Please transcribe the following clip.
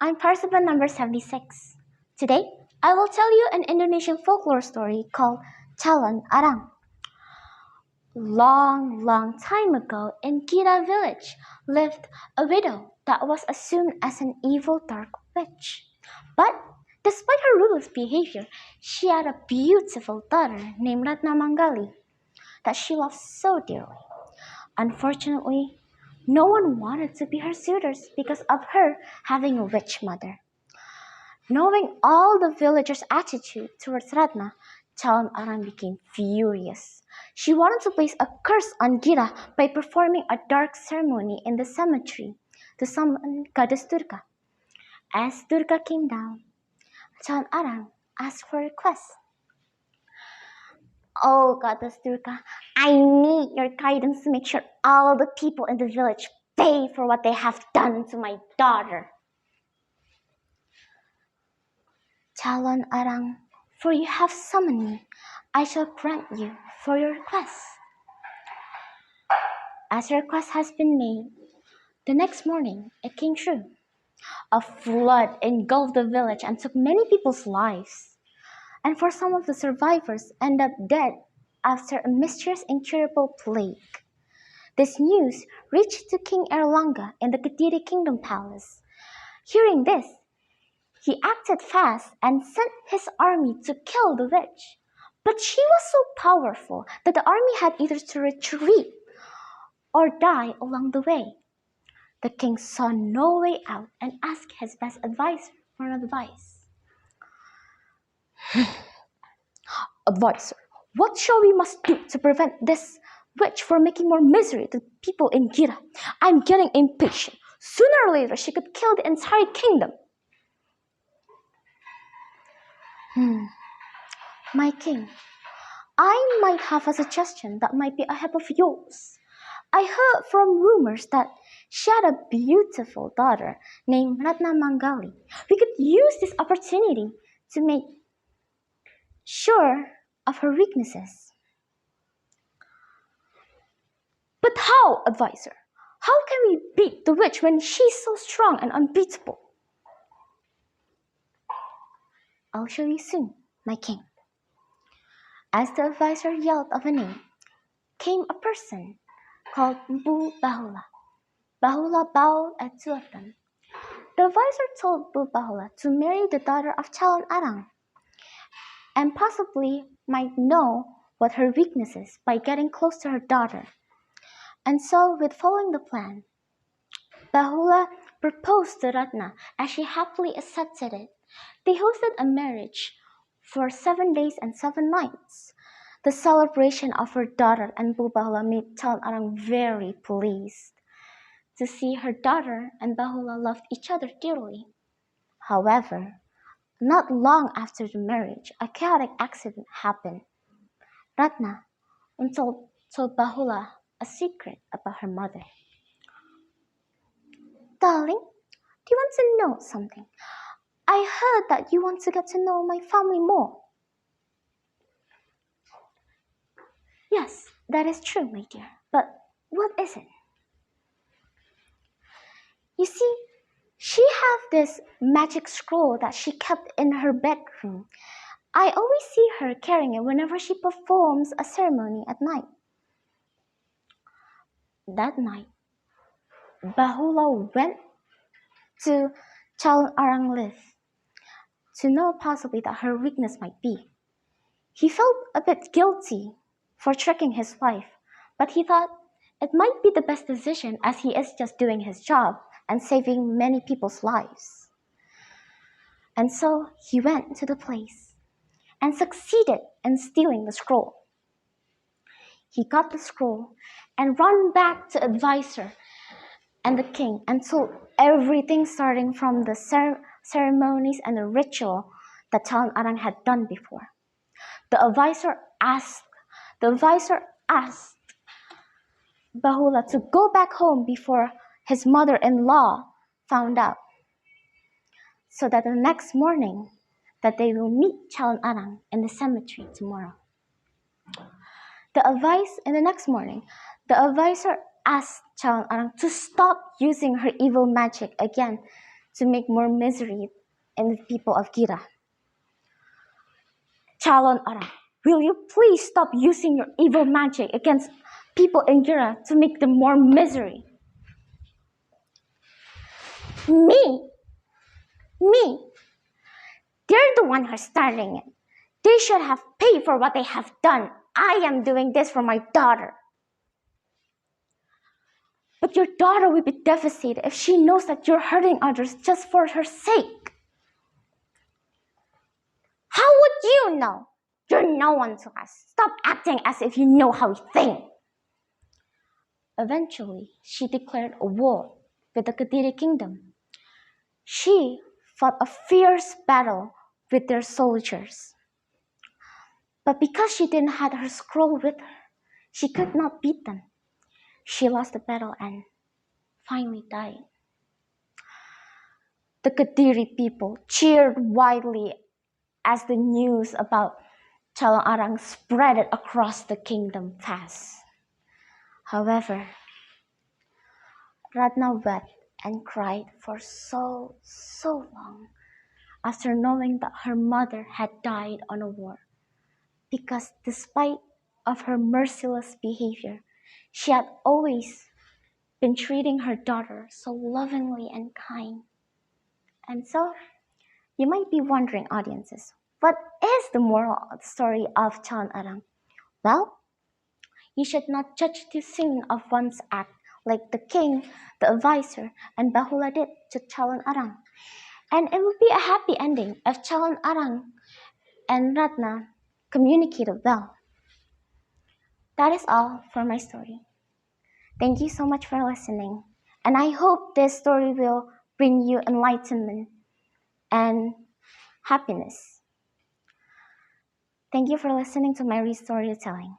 I'm participant number 76. Today, I will tell you an Indonesian folklore story called CALON ARANG. Long time ago in Gira village lived a widow that was assumed as an evil dark witch. But despite her ruthless behavior, she had a beautiful daughter named Ratna Manggali that she loved so dearly. Unfortunately, no one wanted to be her suitors because of her having a witch mother. Knowing all the villagers' attitude towards Ratna, Calon Arang became furious. She wanted to place a curse on Gira by performing a dark ceremony in the cemetery to summon goddess Durga. As Durga came down, Calon Arang asked for a request. Oh, goddess Durga, I need your guidance to make sure all the people in the village pay for what they have done to my daughter. Calon Arang, for you have summoned me, I shall grant you for your request. As your request has been made, the next morning it came true. A flood engulfed the village and took many people's lives. And for some of the survivors ended up dead after a mysterious incurable plague. This news reached to King Erlangga in the Kediri Kingdom Palace. Hearing this, he acted fast and sent his army to kill the witch. But she was so powerful that the army had either to retreat or die along the way. The king saw no way out and asked his best advisor for an advice. Advisor, what shall we must do to prevent this witch from making more misery to people in Gira? I'm getting impatient. Sooner or later, she could kill the entire kingdom. My king, I might have a suggestion that might be ahead of yours. I heard from rumors that she had a beautiful daughter named Ratna Manggali. We could use this opportunity to make sure of her weaknesses. But how, advisor? How can we beat the witch when she's so strong and unbeatable? I'll show you soon, my king. As the advisor yelled of a name, came a person called Bu Bahula. Bahula bowed at two of them. The advisor told Bu Bahula to marry the daughter of Calon Arang and possibly might know what her weakness is by getting close to her daughter. And so, with following the plan, Bahula proposed to Ratna as she happily accepted it. They hosted a marriage for 7 days and 7 nights. The celebration of her daughter and Bu Bahula made Calon Arang very pleased to see her daughter and Bahula loved each other dearly. However, not long after the marriage, a chaotic accident happened. Ratna told Bahula a secret about her mother. Darling, do you want to know something? I heard that you want to get to know my family more. Yes, that is true, my dear. But what is it? You see, she had this magic scroll that she kept in her bedroom. I always see her carrying it whenever she performs a ceremony at night. That night, Bahula went to Calon Arang live to know possibly that her weakness might be. He felt a bit guilty for tricking his wife, but he thought it might be the best decision as he is just doing his job and saving many people's lives. And so he went to the place and succeeded in stealing the scroll. He got the scroll and ran back to advisor and the king and told everything starting from the ceremonies and the ritual that Calon Arang had done before. The advisor asked Bahula to go back home before his mother-in-law found out, so that the next morning that they will meet Calon Arang in the cemetery tomorrow. The next morning, the advisor asked Calon Arang to stop using her evil magic again to make more misery in the people of Gira. Calon Arang, will you please stop using your evil magic against people in Gira to make them more misery? Me? They're the one who's starting it. They should have paid for what they have done. I am doing this for my daughter. But your daughter will be devastated if she knows that you're hurting others just for her sake. How would you know? You're no one to us. Stop acting as if you know how we think. Eventually, she declared a war with the Kediri kingdom. She fought a fierce battle with their soldiers. But because she didn't have her scroll with her, she could not beat them. She lost the battle and finally died. The Kediri people cheered widely as the news about Calon Arang spread across the kingdom fast. However, Ratna wept and cried for so long after knowing that her mother had died on a war, because despite of her merciless behavior, she had always been treating her daughter so lovingly and kind. And so, you might be wondering, audiences, what is the moral of the story of Calon Arang? Well, you should not judge the sin of one's act like the king, the advisor, and Bahula did to Calon Arang. And it would be a happy ending if Calon Arang and Ratna communicated well. That is all for my story. Thank you so much for listening. And I hope this story will bring you enlightenment and happiness. Thank you for listening to my storytelling.